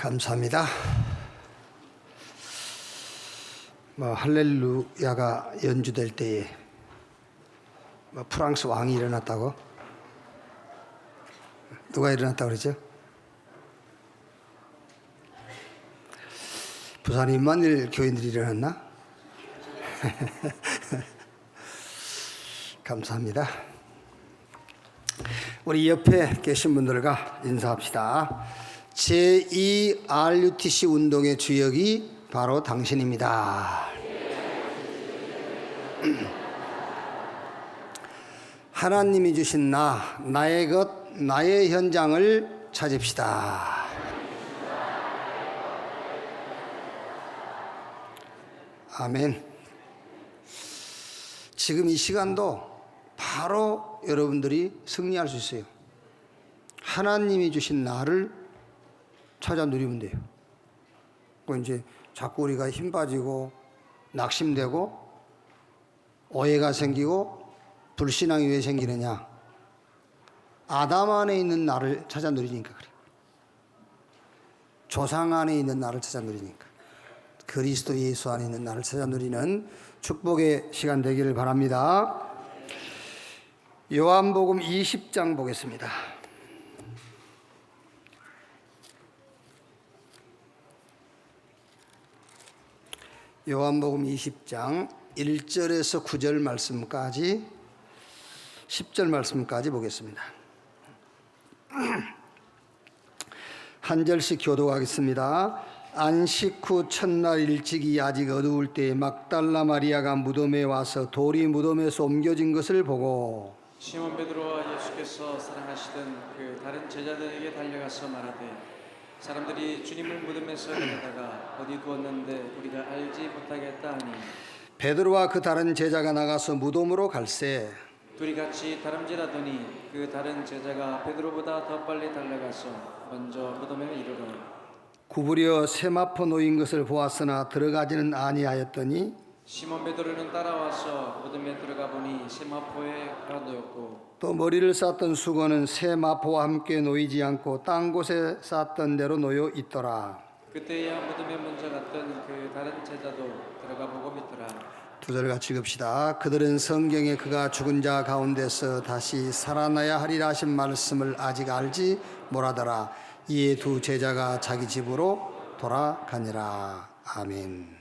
감사합니다. 할렐루야가 연주될 때에 프랑스 왕이 일어났다고? 누가 일어났다고 그러죠? 부산 임마누엘 교인들이 일어났나? 감사합니다. 우리 옆에 계신 분들과 인사합시다. 제2 RUTC 운동의 주역이 바로 당신입니다. 하나님이 주신 나의 것, 나의 현장을 찾읍시다. 아멘. 지금 이 시간도 바로 여러분들이 승리할 수 있어요. 하나님이 주신 나를 찾아 누리면 돼요. 이제 자꾸 우리가 힘 빠지고 낙심되고 오해가 생기고 불신앙이 왜 생기느냐? 아담 안에 있는 나를 찾아 누리니까 그래요. 조상 안에 있는 나를 찾아 누리니까. 그리스도 예수 안에 있는 나를 찾아 누리는 축복의 시간 되기를 바랍니다. 요한복음 20장 보겠습니다. 요한복음 20장 1절에서 9절 말씀까지 10절 말씀까지 보겠습니다. 한 절씩 교독하겠습니다. 안식 후 첫날 일찍이 아직 어두울 때에 막달라 마리아가 무덤에 와서 돌이 무덤에서 옮겨진 것을 보고 시몬 베드로와 예수께서 사랑하시던 그 다른 제자들에게 달려가서 말하되 사람들이 주님을 무덤에서 내다가 어디 두었는데 우리가 알지 못하겠다 하니 베드로와 그 다른 제자가 나가서 무덤으로 갈새 둘이 같이 다름질하더니 그 다른 제자가 베드로보다 더 빨리 달려가서 먼저 무덤에 이르러 구부려 세마포 놓인 것을 보았으나 들어가지는 아니하였더니 시몬 베드로는 따라와서 무덤에 들어가 보니 세마포에 깔아놓였고 또 머리를 쌌던 수건은 세마포와 함께 놓이지 않고 딴 곳에 쌌던 대로 놓여 있더라. 그때야 무덤에 먼저 갔던 그 다른 제자도 들어가 보고 믿더라. 두 절 같이 읽읍시다. 그들은 성경에 그가 죽은 자 가운데서 다시 살아나야 하리라 하신 말씀을 아직 알지 못하더라. 이에 두 제자가 자기 집으로 돌아가니라. 아멘.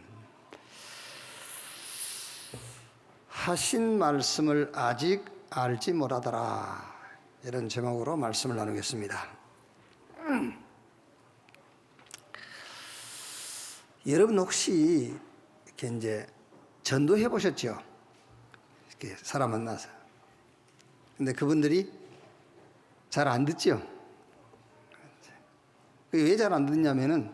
하신 말씀을 아직 알지 못하더라. 이런 제목으로 말씀을 나누겠습니다. 여러분 혹시 이렇게 이제 전도해 보셨죠? 이렇게 사람 만나서. 근데 그분들이 잘 안 듣죠? 왜 잘 안 듣냐면은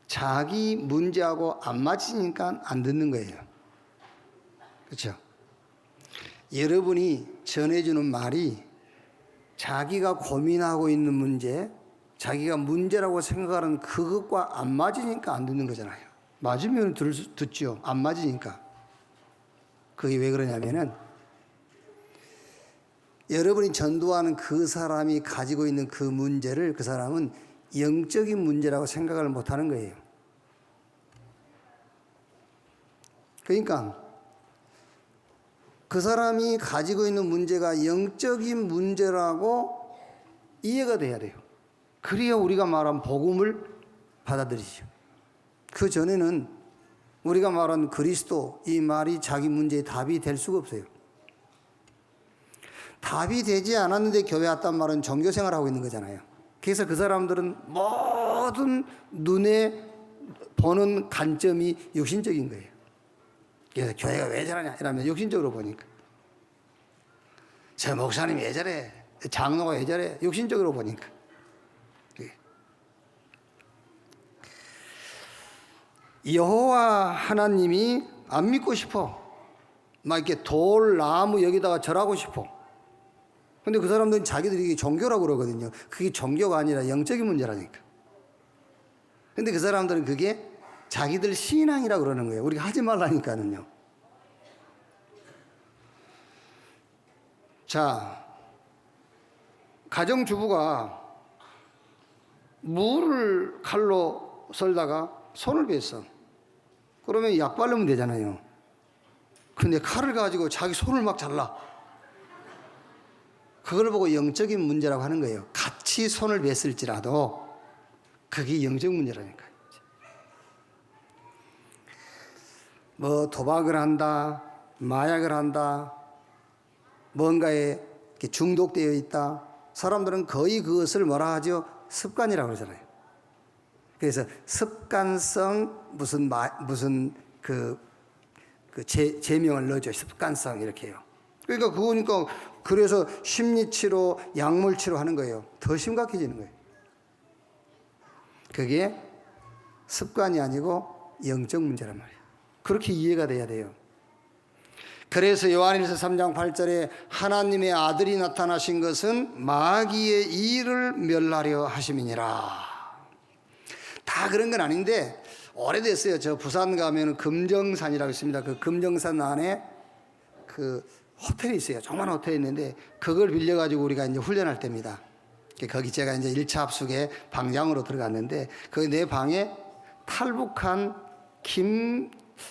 자기 문제하고 안 맞으니까 안 듣는 거예요. 그렇죠? 여러분이 전해주는 말이 자기가 고민하고 있는 문제, 자기가 문제라고 생각하는 그것과 안 맞으니까 안 듣는 거잖아요. 맞으면 듣죠. 안 맞으니까. 그게 왜 그러냐면은 여러분이 전도하는 그 사람이 가지고 있는 그 문제를 그 사람은 영적인 문제라고 생각을 못하는 거예요. 그러니까 그 사람이 가지고 있는 문제가 영적인 문제라고 이해가 돼야 돼요. 그래야 우리가 말한 복음을 받아들이죠. 그 전에는 우리가 말한 그리스도 이 말이 자기 문제의 답이 될 수가 없어요. 답이 되지 않았는데 교회 왔단 말은 종교생활을 하고 있는 거잖아요. 그래서 그 사람들은 모든 눈에 보는 관점이 육신적인 거예요. 그래서 교회가 왜 저러냐 이러면 육신적으로 보니까 저 목사님이 왜 저래, 장로가 왜 저래, 육신적으로 보니까. 여호와 하나님이 안 믿고 싶어. 막 이렇게 돌, 나무 여기다가 절하고 싶어. 근데 그 사람들은 자기들이 종교라고 그러거든요. 그게 종교가 아니라 영적인 문제라니까. 근데 그 사람들은 그게 자기들 신앙이라고 그러는 거예요. 우리가 하지 말라니까는요. 자, 가정주부가 물을 칼로 썰다가 손을 뱄어. 그러면 약 바르면 되잖아요. 근데 칼을 가지고 자기 손을 막 잘라. 그걸 보고 영적인 문제라고 하는 거예요. 같이 손을 뱄을지라도 그게 영적 문제라니까요. 뭐 도박을 한다, 마약을 한다, 뭔가에 이렇게 중독되어 있다. 사람들은 거의 그것을 뭐라 하죠? 습관이라고 그러잖아요. 그래서 습관성 무슨 제명을 넣어줘. 습관성 이렇게 해요. 그러니까 그거니까 그래서 심리치료, 약물치료 하는 거예요. 더 심각해지는 거예요. 그게 습관이 아니고 영적 문제란 말이에요. 그렇게 이해가 돼야 돼요. 그래서 요한일서 3장 8절에 하나님의 아들이 나타나신 것은 마귀의 일을 멸하려 하심이니라. 다 그런 건 아닌데 오래됐어요. 저 부산 가면 금정산이라고 있습니다. 그 금정산 안에 그 호텔이 있어요. 조그만 호텔이 있는데 그걸 빌려가지고 우리가 이제 훈련할 때입니다. 거기 제가 이제 1차 합숙에 방장으로 들어갔는데 그 내 방에 탈북한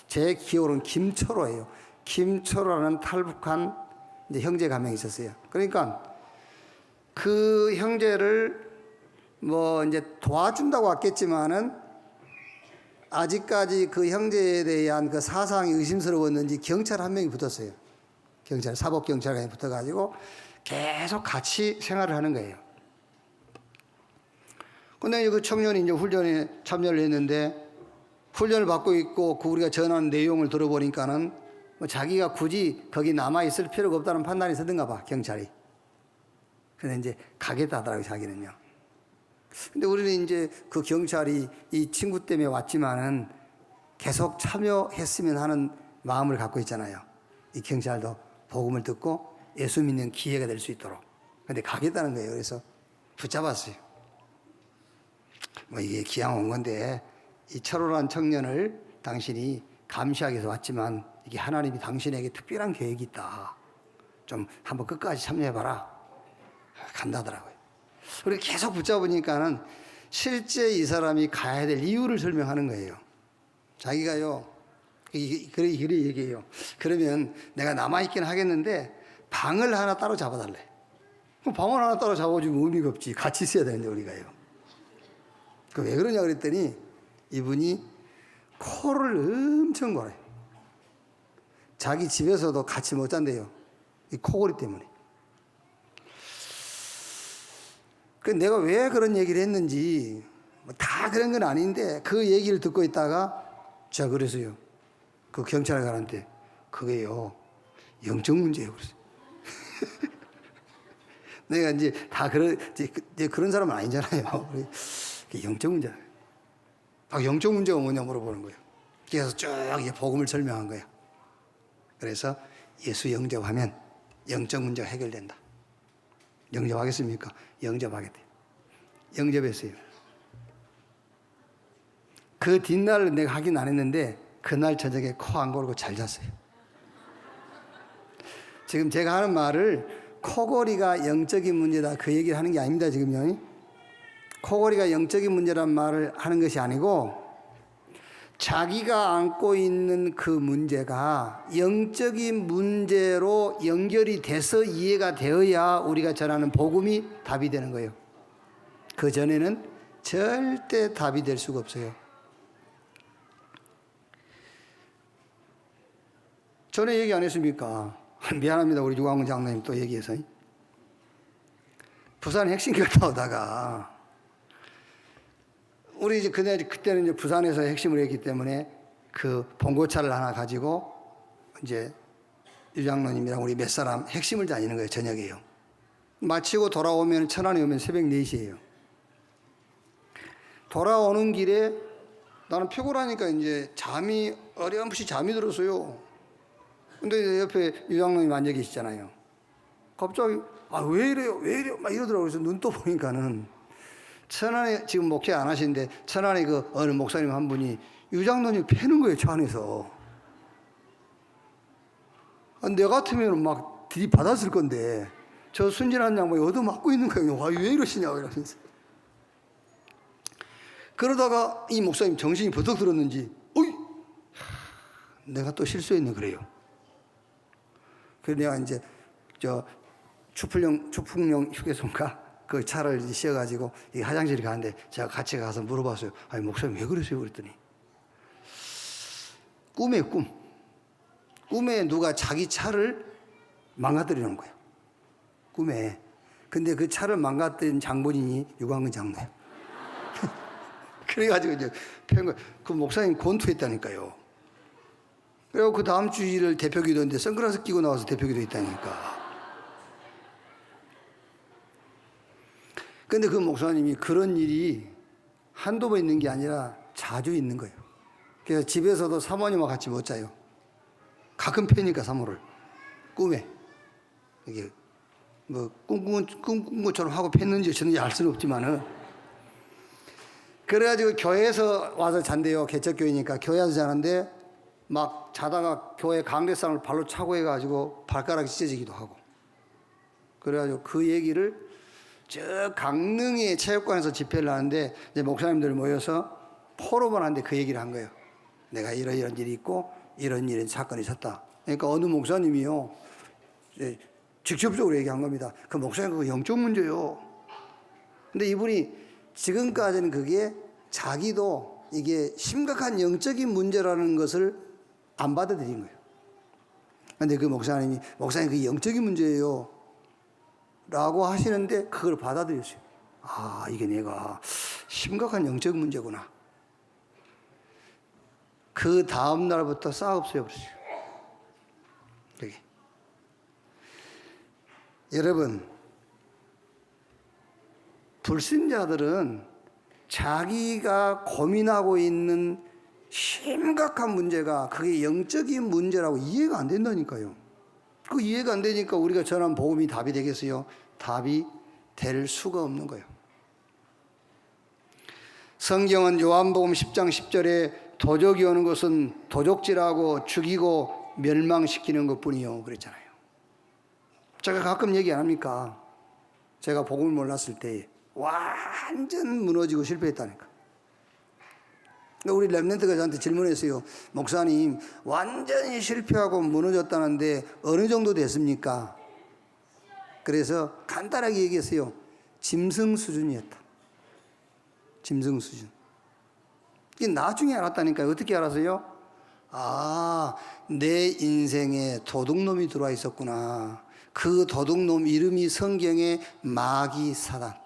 제 기억으로는 김철호예요. 김철호라는 탈북한 이제 형제가 한 명 있었어요. 그러니까 그 형제를 뭐 이제 도와준다고 왔겠지만은 아직까지 그 형제에 대한 그 사상이 의심스러웠는지 경찰 한 명이 붙었어요. 경찰, 사법경찰관이 붙어가지고 계속 같이 생활을 하는 거예요. 근데 그 청년이 이제 훈련에 참여를 했는데 훈련을 받고 있고 그 우리가 전하는 내용을 들어보니까는 뭐 자기가 굳이 거기 남아있을 필요가 없다는 판단이 서든가 봐, 경찰이. 그래서 이제 가겠다 하더라고요, 자기는요. 근데 우리는 이제 그 경찰이 이 친구 때문에 왔지만은 계속 참여했으면 하는 마음을 갖고 있잖아요. 이 경찰도 복음을 듣고 예수 믿는 기회가 될 수 있도록. 근데 가겠다는 거예요. 그래서 붙잡았어요. 뭐 이게 기왕 온 건데 이 철호란 청년을 당신이 감시하기 위해서 왔지만 이게 하나님이 당신에게 특별한 계획이 있다. 좀 한번 끝까지 참여해봐라. 간다더라고요. 그리고 계속 붙잡으니까는 실제 이 사람이 가야 될 이유를 설명하는 거예요. 자기가요, 그래 얘기해요. 그러면 내가 남아있긴 하겠는데 방을 하나 따로 잡아달래. 그럼 방을 하나 따로 잡아주면 의미가 없지. 같이 있어야 되는데 우리가요. 그 왜 그러냐 그랬더니 이분이 코를 엄청 골아요. 자기 집에서도 같이 못 잔대요. 이 코골이 때문에. 그 내가 왜 그런 얘기를 했는지 다 그런 건 아닌데 그 얘기를 듣고 있다가 제가 그래서요. 그 경찰관한테 그게요 영적 문제예요. 그래서 내가 이제 다 그런 사람은 아니잖아요. 영적 문제예요. 영적 문제가 뭐냐 물어보는 거예요. 그래서 쭉 복음을 설명한 거예요. 그래서 예수 영접하면 영적 문제가 해결된다. 영접하겠습니까? 영접하겠대요. 영접했어요. 그 뒷날 내가 확인 안 했는데 그날 저녁에 코 안 고르고 잘 잤어요. 지금 제가 하는 말을 코골이가 영적인 문제다 그 얘기를 하는 게 아닙니다. 지금요. 코골이가 영적인 문제란 말을 하는 것이 아니고 자기가 안고 있는 그 문제가 영적인 문제로 연결이 돼서 이해가 되어야 우리가 전하는 복음이 답이 되는 거예요. 그 전에는 절대 답이 될 수가 없어요. 전에 얘기 안 했습니까? 미안합니다. 우리 유광훈 장로님 또 얘기해서. 부산 핵심 갔다 오다가 우리 이제 그때는 이제 부산에서 핵심을 했기 때문에 그 봉고차를 하나 가지고 이제 유장로님이랑 우리 몇 사람 핵심을 다니는 거예요. 저녁에요. 마치고 돌아오면 천안에 오면 새벽 4시예요. 돌아오는 길에 나는 피곤하니까 이제 어렴풋이 잠이 들었어요. 근데 옆에 유장로님 앉아 계시잖아요. 갑자기 왜 이래요? 왜 이래요? 막 이러더라고요. 그래서 눈 떠 보니까는 천안에 지금 목회 안 하시는데 천안에 그 어느 목사님 한 분이 유장로님 패는 거예요. 저 안에서. 내 같으면 막 들이받았을 건데 저 순진한 양반이 얻어맞고 있는 거예요. 왜 이러시냐고 이러면서. 그러다가 이 목사님 정신이 버쩍 들었는지 어이 내가 또 실수했네 그래요. 그래서 내가 이제 저 추풍령 휴게소인가 그 차를 씌워가지고 이 화장실에 가는데 제가 같이 가서 물어봤어요. 아니 목사님 왜 그러세요? 그랬더니 꿈에 누가 자기 차를 망가뜨리는 거예요. 꿈에. 근데 그 차를 망가뜨린 장본인이 유광근 장로예요. 그래가지고 이제 그 목사님 권투했다니까요. 그리고 그 다음 주일을 대표기도인데 선글라스 끼고 나와서 대표기도 했다니까. 근데 그 목사님이 그런 일이 한두 번 있는 게 아니라 자주 있는 거예요. 그래서 집에서도 사모님과 같이 못 자요. 가끔 패니까 사모를 꿈에 이게 뭐 꿈꾼 것처럼 하고 팼는지 저는 알 수는 없지만은 그래가지고 교회에서 와서 잔대요. 개척교회니까 교회에서 자는데 막 자다가 교회 강대상을 발로 차고 해가지고 발가락이 찢어지기도 하고 그래가지고 그 얘기를 저 강릉의 체육관에서 집회를 하는데 이제 목사님들 모여서 포럼을 하는데 그 얘기를 한 거예요. 내가 이런 일이 있고 이런 사건이 있었다. 그러니까 어느 목사님이요 직접적으로 얘기한 겁니다. 그 목사님 그거 영적 문제요. 근데 이분이 지금까지는 그게 자기도 이게 심각한 영적인 문제라는 것을 안 받아들인 거예요. 근데 그 목사님 그게 영적인 문제예요 라고 하시는데 그걸 받아들였어요. 아 이게 내가 심각한 영적 문제구나. 그 다음 날부터 싹 없어져버렸어요. 여기. 여러분 불신자들은 자기가 고민하고 있는 심각한 문제가 그게 영적인 문제라고 이해가 안 된다니까요. 그 이해가 안 되니까 우리가 전한 복음이 답이 되겠어요? 답이 될 수가 없는 거예요. 성경은 요한복음 10장 10절에 도적이 오는 것은 도적질하고 죽이고 멸망시키는 것뿐이요 그랬잖아요. 제가 가끔 얘기 안 합니까? 제가 복음을 몰랐을 때 완전 무너지고 실패했다니까. 우리 렘넌트가 저한테 질문했어요. 목사님 완전히 실패하고 무너졌다는데 어느 정도 됐습니까? 그래서 간단하게 얘기했어요. 짐승 수준이었다. 짐승 수준. 이게 나중에 알았다니까요. 어떻게 알았어요? 아, 내 인생에 도둑놈이 들어와 있었구나. 그 도둑놈 이름이 성경에 마귀 사단.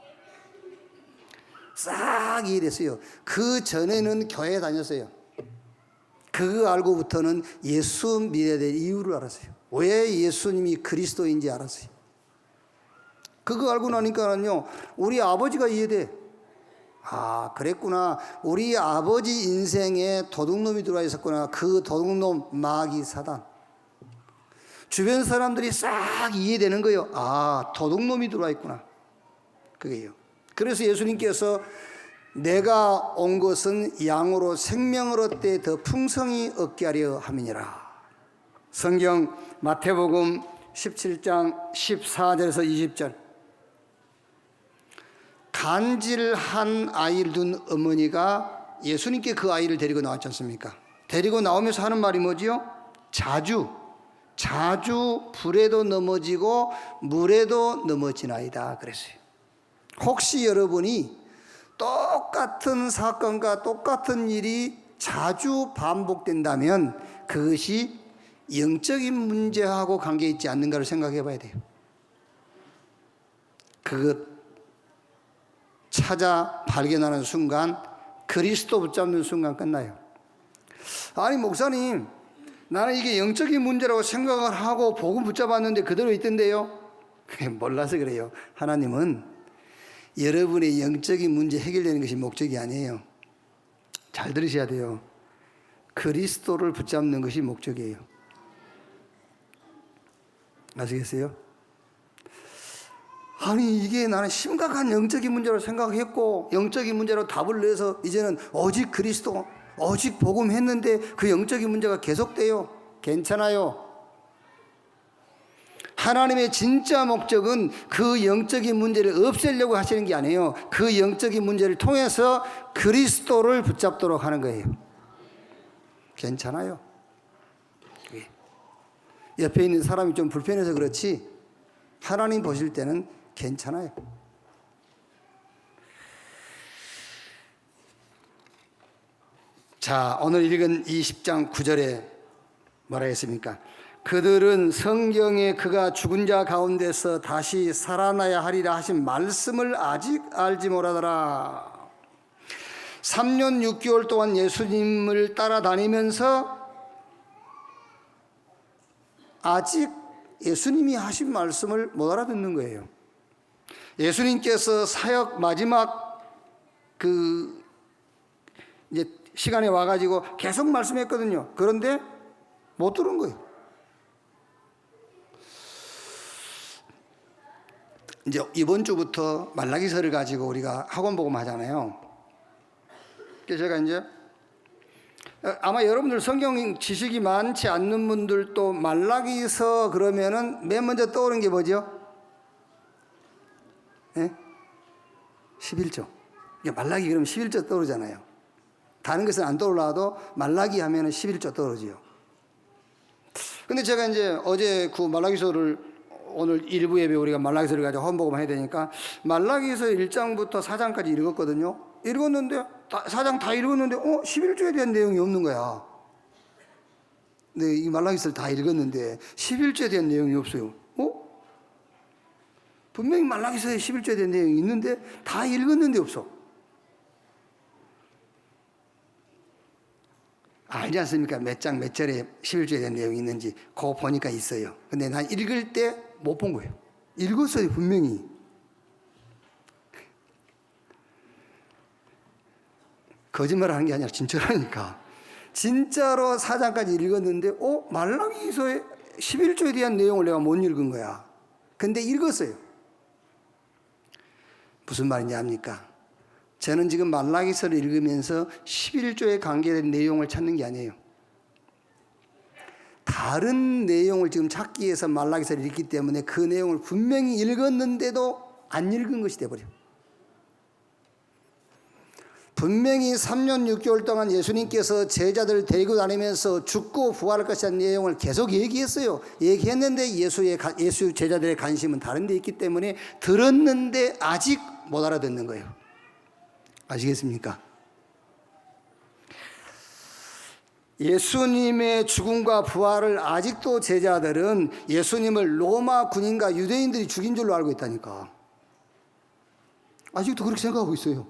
싹 이해됐어요. 그 전에는 교회 다녔어요. 그거 알고부터는 예수 믿어야 될 이유를 알았어요. 왜 예수님이 그리스도인지 알았어요. 그거 알고 나니까는요, 우리 아버지가 이해돼. 아, 그랬구나. 우리 아버지 인생에 도둑놈이 들어와 있었구나. 그 도둑놈 마귀 사단. 주변 사람들이 싹 이해되는 거예요. 아, 도둑놈이 들어와 있구나. 그게요. 그래서 예수님께서 내가 온 것은 양으로 생명을 얻되 더 풍성히 얻게 하려 함이니라. 성경 마태복음 17장 14절에서 20절. 간질한 아이를 둔 어머니가 예수님께 그 아이를 데리고 나왔지 않습니까? 데리고 나오면서 하는 말이 뭐지요? 자주 불에도 넘어지고 물에도 넘어지나이다 그랬어요. 혹시 여러분이 똑같은 사건과 똑같은 일이 자주 반복된다면 그것이 영적인 문제하고 관계 있지 않는가를 생각해 봐야 돼요. 그것 찾아 발견하는 순간 그리스도 붙잡는 순간 끝나요. 아니 목사님 나는 이게 영적인 문제라고 생각을 하고 복음 붙잡았는데 그대로 있던데요. 몰라서 그래요. 하나님은 여러분의 영적인 문제 해결되는 것이 목적이 아니에요. 잘 들으셔야 돼요. 그리스도를 붙잡는 것이 목적이에요. 아시겠어요? 아니 이게 나는 심각한 영적인 문제로 생각했고 영적인 문제로 답을 내서 이제는 오직 그리스도 오직 복음 했는데 그 영적인 문제가 계속돼요. 괜찮아요. 하나님의 진짜 목적은 그 영적인 문제를 없애려고 하시는 게 아니에요. 그 영적인 문제를 통해서 그리스도를 붙잡도록 하는 거예요. 괜찮아요. 옆에 있는 사람이 좀 불편해서 그렇지 하나님 보실 때는 괜찮아요. 자, 오늘 읽은 이 10장 9절에 뭐라 했습니까? 그들은 성경에 그가 죽은 자 가운데서 다시 살아나야 하리라 하신 말씀을 아직 알지 못하더라. 3년 6개월 동안 예수님을 따라다니면서 아직 예수님이 하신 말씀을 못 알아듣는 거예요. 예수님께서 사역 마지막 이제 시간에 와가지고 계속 말씀했거든요. 그런데 못 들은 거예요. 이제 이번 주부터 말라기서를 가지고 우리가 학원 복음 하잖아요. 그래서 제가 이제 아마 여러분들 성경 지식이 많지 않는 분들도 말라기서 그러면은 맨 먼저 떠오르는 게 뭐죠? 네? 11조. 말라기 그러면 11조 떠오르잖아요. 다른 것은 안 떠올라도 말라기 하면은 11조 떠오르지요. 근데 제가 이제 어제 그 말라기서를 오늘 일부 예배 우리가 말라기서를 가지고 헌복음 해야 되니까 말라기서 1장부터 4장까지 읽었거든요. 읽었는데 4장 다 읽었는데 11조에 대한 내용이 없는 거야. 네, 이 말라기서를 다 읽었는데 11조에 대한 내용이 없어요. 분명히 말라기서에 11조에 대한 내용이 있는데 다 읽었는데 없어. 알지 않습니까? 몇 장 몇 절에 11조에 대한 내용이 있는지 그거 보니까 있어요. 근데 난 읽을 때 못 본 거예요. 읽었어요 분명히. 거짓말하는 게 아니라 진짜라니까. 진짜로 4장까지 읽었는데 말라기서의 11조에 대한 내용을 내가 못 읽은 거야. 근데 읽었어요. 무슨 말인지 압니까? 저는 지금 말라기서를 읽으면서 11조에 관계된 내용을 찾는 게 아니에요. 다른 내용을 지금 찾기 위해서 말라기서를 읽기 때문에 그 내용을 분명히 읽었는데도 안 읽은 것이 돼버려요. 분명히 3년 6개월 동안 예수님께서 제자들을 데리고 다니면서 죽고 부활할 것이라는 내용을 계속 얘기했어요. 얘기했는데 예수 제자들의 관심은 다른 데 있기 때문에 들었는데 아직 못 알아듣는 거예요. 아시겠습니까? 예수님의 죽음과 부활을 아직도 제자들은 예수님을 로마 군인과 유대인들이 죽인 줄로 알고 있다니까. 아직도 그렇게 생각하고 있어요.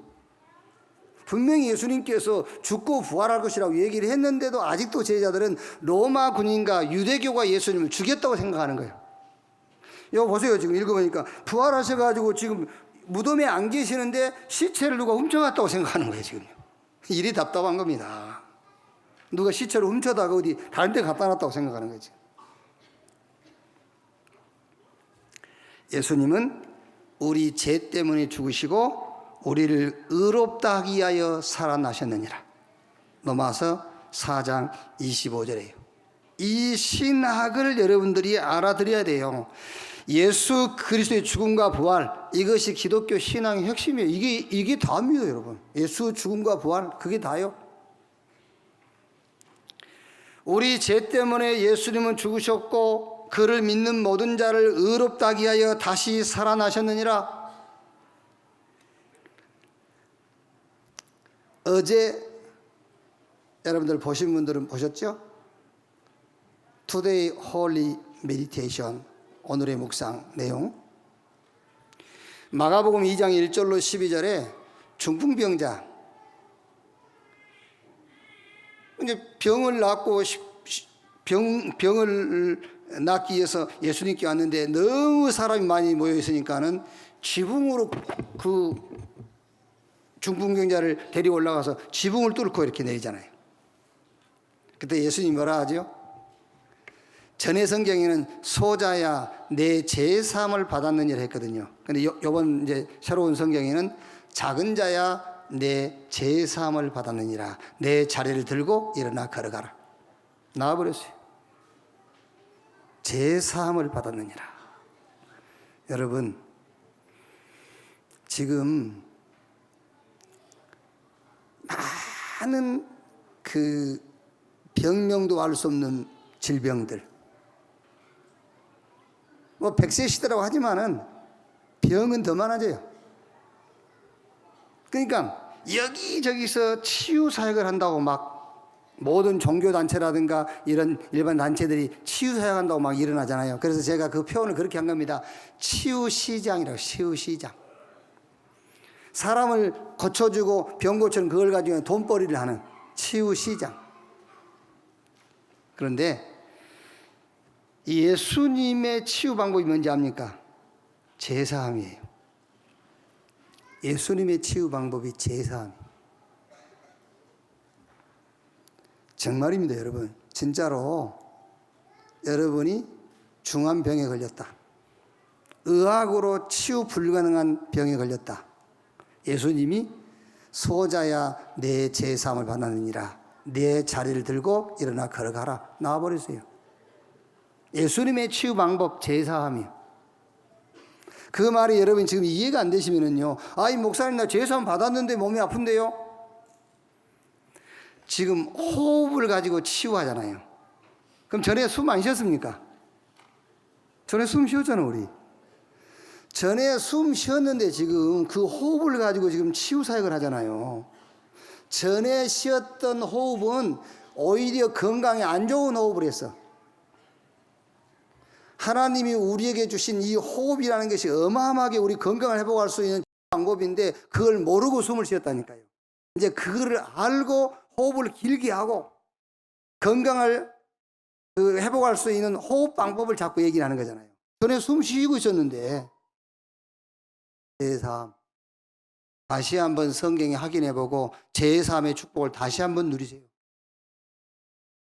분명히 예수님께서 죽고 부활할 것이라고 얘기를 했는데도 아직도 제자들은 로마 군인과 유대교가 예수님을 죽였다고 생각하는 거예요. 이거 보세요. 지금 읽어보니까 부활하셔가지고 지금 무덤에 안 계시는데 시체를 누가 훔쳐갔다고 생각하는 거예요. 지금요. 일이 답답한 겁니다. 누가 시체를 훔쳐다가 어디 다른 데 갖다 놨다고 생각하는 거지. 예수님은 우리 죄 때문에 죽으시고 우리를 의롭다 하기 위하여 살아나셨느니라. 로마서 4장 25절이에요. 이 신학을 여러분들이 알아들어야 돼요. 예수 그리스도의 죽음과 부활, 이것이 기독교 신앙의 핵심이에요. 이게 다입니다, 여러분. 예수 죽음과 부활, 그게 다요. 우리 죄 때문에 예수님은 죽으셨고 그를 믿는 모든 자를 의롭다 하기 위하여 다시 살아나셨느니라. 어제 여러분들 보신 분들은 보셨죠? Today Holy Meditation, 오늘의 묵상 내용. 마가복음 2장 1절로 12절에 중풍병자, 이제 병을 낫고 병을 낫기 위해서 예수님께 왔는데 너무 사람이 많이 모여 있으니까는 지붕으로 그 중풍병자를 데리고 올라가서 지붕을 뚫고 이렇게 내리잖아요. 그때 예수님이 뭐라 하죠? 전에 성경에는 소자야 내 제사함을 받았느니라 했거든요. 근데 요번 이제 새로운 성경에는 작은 자야 내 제사함을 받았느니라. 내 자리를 들고 일어나 걸어가라. 나와버렸어요. 제사함을 받았느니라. 여러분, 지금 많은 그 병명도 알 수 없는 질병들, 뭐 100세 시대라고 하지만은 병은 더 많아져요. 그러니까 여기저기서 치유 사역을 한다고 막 모든 종교단체라든가 이런 일반 단체들이 치유 사역한다고 막 일어나잖아요. 그래서 제가 그 표현을 그렇게 한 겁니다. 치유시장이라고. 치유시장. 사람을 고쳐주고 병 고치는 그걸 가지고 돈벌이를 하는 치유시장. 그런데 예수님의 치유 방법이 뭔지 압니까? 제사함이에요. 예수님의 치유 방법이 제사함. 정말입니다, 여러분. 진짜로 여러분이 중한 병에 걸렸다. 의학으로 치유 불가능한 병에 걸렸다. 예수님이 소자야 내 제사함을 받았느니라. 내 자리를 들고 일어나 걸어가라. 나와버렸어요. 예수님의 치유 방법 제사함이요. 그 말이 여러분 지금 이해가 안 되시면은요, 아이 목사님 나 제사함 받았는데 몸이 아픈데요. 지금 호흡을 가지고 치유하잖아요. 그럼 전에 숨 안 쉬었습니까? 전에 숨 쉬었잖아 우리. 전에 숨 쉬었는데 지금 그 호흡을 가지고 지금 치유 사역을 하잖아요. 전에 쉬었던 호흡은 오히려 건강에 안 좋은 호흡을 했어. 하나님이 우리에게 주신 이 호흡이라는 것이 어마어마하게 우리 건강을 회복할 수 있는 방법인데 그걸 모르고 숨을 쉬었다니까요. 이제 그거를 알고 호흡을 길게 하고 건강을 회복할 수 있는 호흡 방법을 자꾸 얘기를 하는 거잖아요. 전에 숨 쉬고 있었는데 제사함 다시 한번 성경에 확인해보고 제사함의 축복을 다시 한번 누리세요.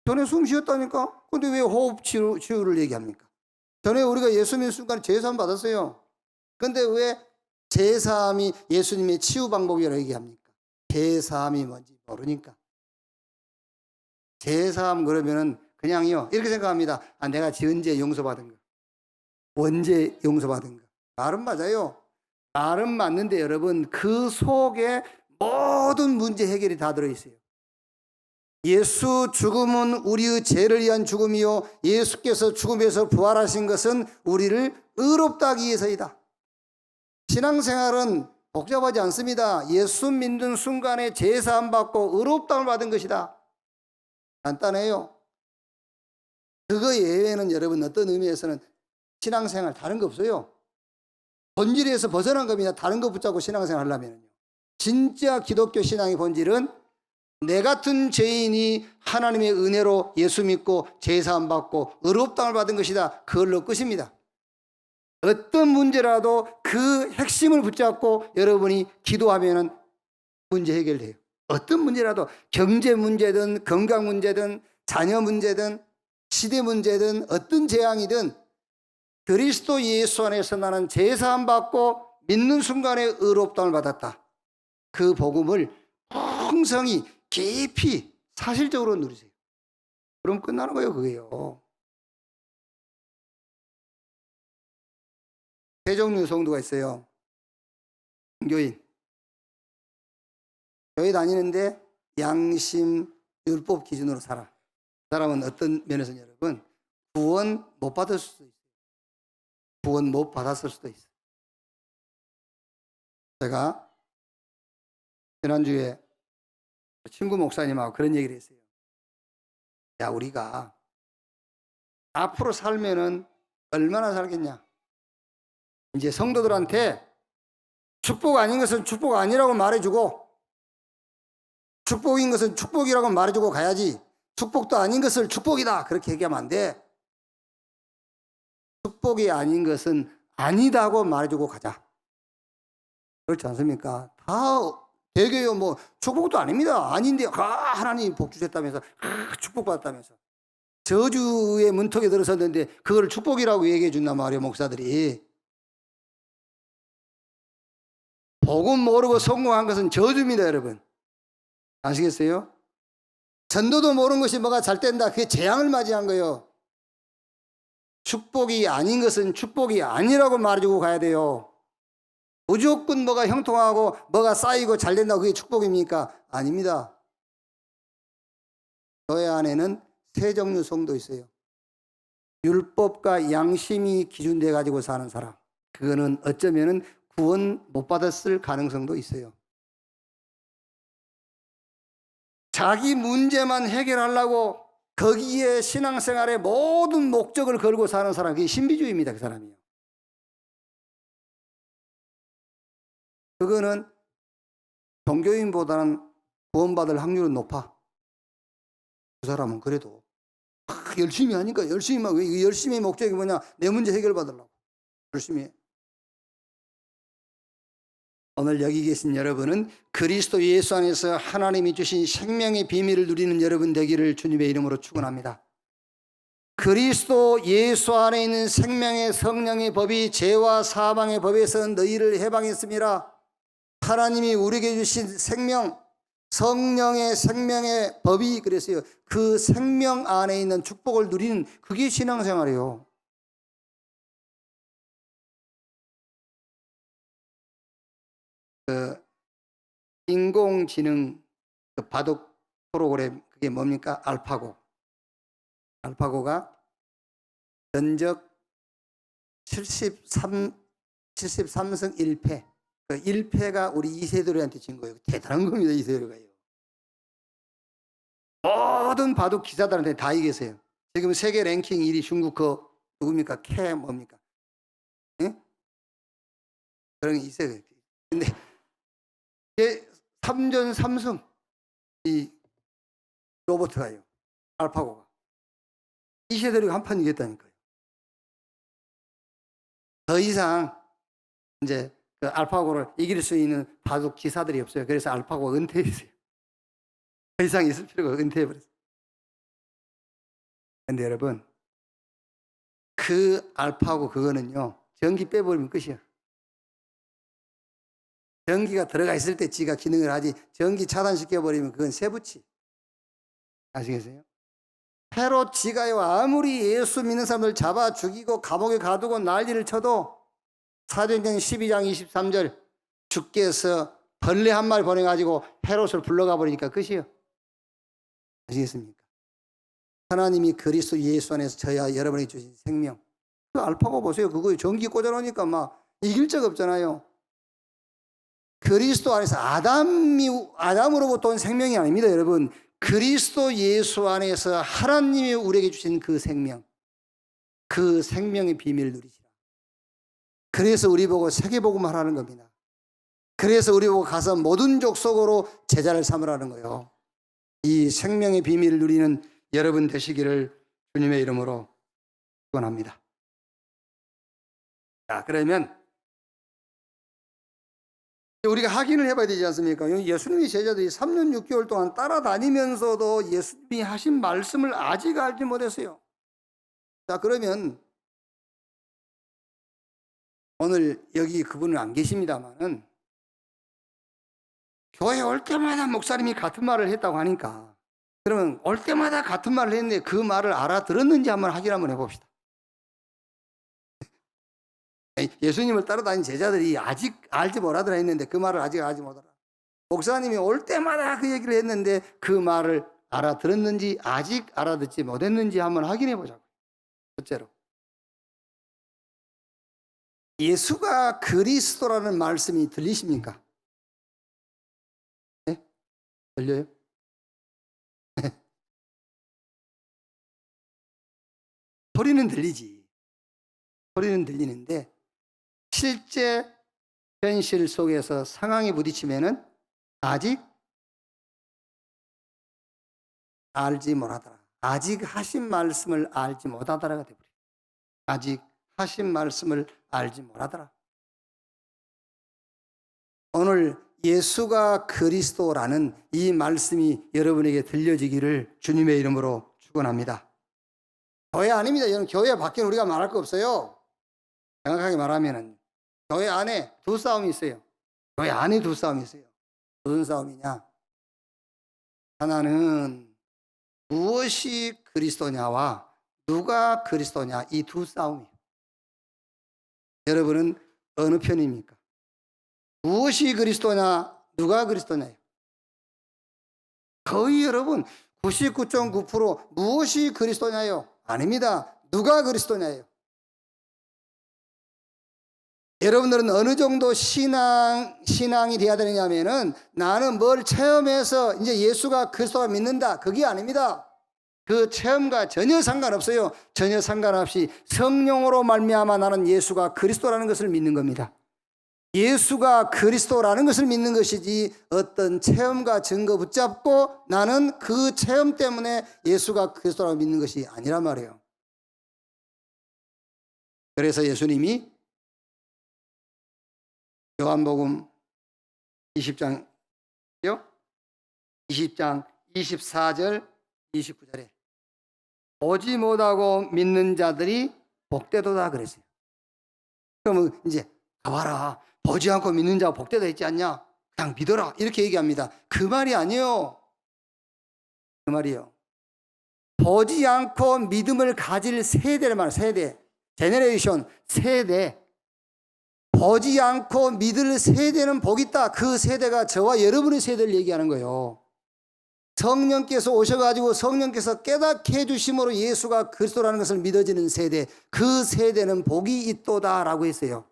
전에 숨 쉬었다니까? 근데 왜 호흡 치유를 얘기합니까? 전에 우리가 예수 믿는 순간에 제사함 받았어요. 근데 왜 제사함이 예수님의 치유 방법이라고 얘기합니까? 제사함이 뭔지 모르니까. 제사함 그러면은 그냥요 이렇게 생각합니다. 아, 내가 언제 용서받은 거, 언제 용서받은 거. 말은 맞아요. 말은 맞는데 여러분 그 속에 모든 문제 해결이 다 들어있어요. 예수 죽음은 우리의 죄를 위한 죽음이요 예수께서 죽음에서 부활하신 것은 우리를 의롭다 하기 위해서이다. 신앙생활은 복잡하지 않습니다. 예수 믿는 순간에 제사함 받고 의롭다함을 받은 것이다. 간단해요. 그거 예외는 여러분 어떤 의미에서는 신앙생활 다른 거 없어요. 본질에서 벗어난 겁니다. 다른 거 붙잡고 신앙생활 하려면요. 진짜 기독교 신앙의 본질은 내 같은 죄인이 하나님의 은혜로 예수 믿고 제사함 받고 의롭다함을 받은 것이다. 그걸로 끝입니다. 어떤 문제라도 그 핵심을 붙잡고 여러분이 기도하면 문제 해결돼요. 어떤 문제라도 경제 문제든 건강 문제든 자녀 문제든 시대 문제든 어떤 재앙이든 그리스도 예수 안에서 나는 제사함 받고 믿는 순간에 의롭다함을 받았다. 그 복음을 풍성히 깊이 사실적으로 누리세요. 그럼 끝나는 거예요, 그게요. 세 종류 성도가 있어요. 교인. 교회 다니는데 양심, 율법 기준으로 살아. 그 사람은 어떤 면에서는 여러분 구원 못 받을 수도 있어요. 구원 못 받았을 수도 있어요. 제가 지난주에 친구 목사님하고 그런 얘기를 했어요. 야, 우리가 앞으로 살면은 얼마나 살겠냐. 이제 성도들한테 축복 아닌 것은 축복 아니라고 말해주고 축복인 것은 축복이라고 말해주고 가야지 축복도 아닌 것을 축복이다 그렇게 얘기하면 안 돼. 축복이 아닌 것은 아니다고 말해주고 가자. 그렇지 않습니까? 다 대개요 뭐 축복도 아닙니다. 아닌데 하나님이 복 주셨다면서 축복받았다면서 저주의 문턱에 들어섰는데 그걸 축복이라고 얘기해 준단 말이에요. 목사들이. 복음 모르고 성공한 것은 저주입니다. 여러분 아시겠어요? 전도도 모르는 것이 뭐가 잘 된다. 그게 재앙을 맞이한 거예요. 축복이 아닌 것은 축복이 아니라고 말해주고 가야 돼요. 무조건 뭐가 형통하고 뭐가 쌓이고 잘 된다고 그게 축복입니까? 아닙니다. 교회 안에는 세 종류 성도 있어요. 율법과 양심이 기준돼 가지고 사는 사람. 그거는 어쩌면은 구원 못 받았을 가능성도 있어요. 자기 문제만 해결하려고 거기에 신앙생활의 모든 목적을 걸고 사는 사람, 그게 신비주의입니다. 그 사람이요. 그거는 종교인보다는 구원받을 확률은 높아. 그 사람은 그래도 열심히 하니까 열심히 막 열심히 목적이 뭐냐? 내 문제 해결받으려고 열심히 해. 오늘 여기 계신 여러분은 그리스도 예수 안에서 하나님이 주신 생명의 비밀을 누리는 여러분 되기를 주님의 이름으로 축원합니다. 그리스도 예수 안에 있는 생명의 성령의 법이 죄와 사망의 법에서 너희를 해방했습니다. 하나님이 우리에게 주신 생명, 성령의 생명의 법이 그랬어요. 그 생명 안에 있는 축복을 누리는 그게 신앙생활이에요. 그 인공지능 그 바둑 프로그램 그게 뭡니까? 알파고. 알파고가 전적 73승 1패. 그 1패가 우리 이세돌이한테 진 거예요. 대단한 겁니다. 이세돌이가요. 모든 바둑 기사들한테 다 이겼어요. 지금 세계 랭킹 1위 중국 그 누굽니까? 캐 뭡니까? 예? 그런 게 있어요. 근데 3전 3승 이 로버트가요. 알파고가. 이세돌이가 한 판 이겼다니까요. 더 이상 이제 그 알파고를 이길 수 있는 바둑 기사들이 없어요. 그래서 알파고가 은퇴했어요. 더 이상 있을 필요가 은퇴해버렸어요. 그런데 여러분, 그 알파고 그거는요, 전기 빼버리면 끝이야. 전기가 들어가 있을 때 지가 기능을 하지, 전기 차단시켜버리면 그건 세부치. 아시겠어요? 패로 지가요, 아무리 예수 믿는 사람들 잡아 죽이고 감옥에 가두고 난리를 쳐도 사도행전 12장 23절 주께서 벌레 한 마리 보내가지고 헤롯을 불러가 버리니까 끝이에요. 아시겠습니까? 하나님이 그리스도 예수 안에서 저야 여러분에게 주신 생명. 그 알파고 보세요. 그거 전기 꽂아놓으니까 막 이길 적 없잖아요. 그리스도 안에서 아담으로부터 온 생명이 아닙니다, 여러분. 그리스도 예수 안에서 하나님이 우리에게 주신 그 생명, 그 생명의 비밀을 누리시라. 그래서 우리 보고 세계복음을 하라는 겁니다. 그래서 우리 보고 가서 모든 족속으로 제자를 삼으라는 거예요. 이 생명의 비밀을 누리는 여러분 되시기를 주님의 이름으로 축원합니다. 자, 그러면 우리가 확인을 해봐야 되지 않습니까? 예수님의 제자들이 3년 6개월 동안 따라다니면서도 예수님이 하신 말씀을 아직 알지 못했어요. 자, 그러면 오늘 여기 그분은 안 계십니다만은 교회 올 때마다 목사님이 같은 말을 했다고 하니까 그러면 올 때마다 같은 말을 했는데 그 말을 알아들었는지 한번 확인 한번 해봅시다. 예수님을 따라다닌 제자들이 아직 알지 못하더라 했는데 그 말을 아직 알지 못하더라. 목사님이 올 때마다 그 얘기를 했는데 그 말을 알아들었는지 아직 알아듣지 못했는지 한번 확인해 보자고요. 첫째로 예수가 그리스도라는 말씀이 들리십니까? 네? 들려요? 소리는 들리지. 소리는 들리는데 실제 현실 속에서 상황에 부딪히면은 아직 알지 못하더라. 아직 하신 말씀을 알지 못하더라가 되버려요. 아직 하신 말씀을 알지 못하더라. 오늘 예수가 그리스도라는 이 말씀이 여러분에게 들려지기를 주님의 이름으로 축원합니다. 교회 아닙니다. 여러분, 교회 밖에 우리가 말할 거 없어요. 정확하게 말하면은 교회 안에 두 싸움이 있어요. 교회 안에 두 싸움이 있어요. 무슨 싸움이냐? 하나는 무엇이 그리스도냐와 누가 그리스도냐, 이 두 싸움이에요. 여러분은 어느 편입니까? 무엇이 그리스도냐, 누가 그리스도냐요? 거의 여러분 99.9% 무엇이 그리스도냐요? 아닙니다. 누가 그리스도냐요? 여러분들은 어느 정도 신앙이 돼야 되느냐면은 나는 뭘 체험해서 이제 예수가 그리스도가 믿는다. 그게 아닙니다. 그 체험과 전혀 상관없어요. 전혀 상관없이 성령으로 말미암아 나는 예수가 그리스도라는 것을 믿는 겁니다. 예수가 그리스도라는 것을 믿는 것이지 어떤 체험과 증거 붙잡고 나는 그 체험 때문에 예수가 그리스도라고 믿는 것이 아니란 말이에요. 그래서 예수님이 요한복음 20장요? 20장 24절 29절에 보지 못하고 믿는 자들이 복되도다 그랬어요. 그러면 이제 가봐라, 보지 않고 믿는 자가 복되다 했지 않냐? 그냥 믿어라 이렇게 얘기합니다. 그 말이 아니에요. 그 말이요. 보지 않고 믿음을 가질 세대를 말해요. 세대, 제너레이션, 세대. 보지 않고 믿을 세대는 복 있다. 그 세대가 저와 여러분의 세대를 얘기하는 거예요. 성령께서 오셔가지고 성령께서 깨닫게 해주심으로 예수가 그리스도라는 것을 믿어지는 세대, 그 세대는 복이 있도다라고 했어요.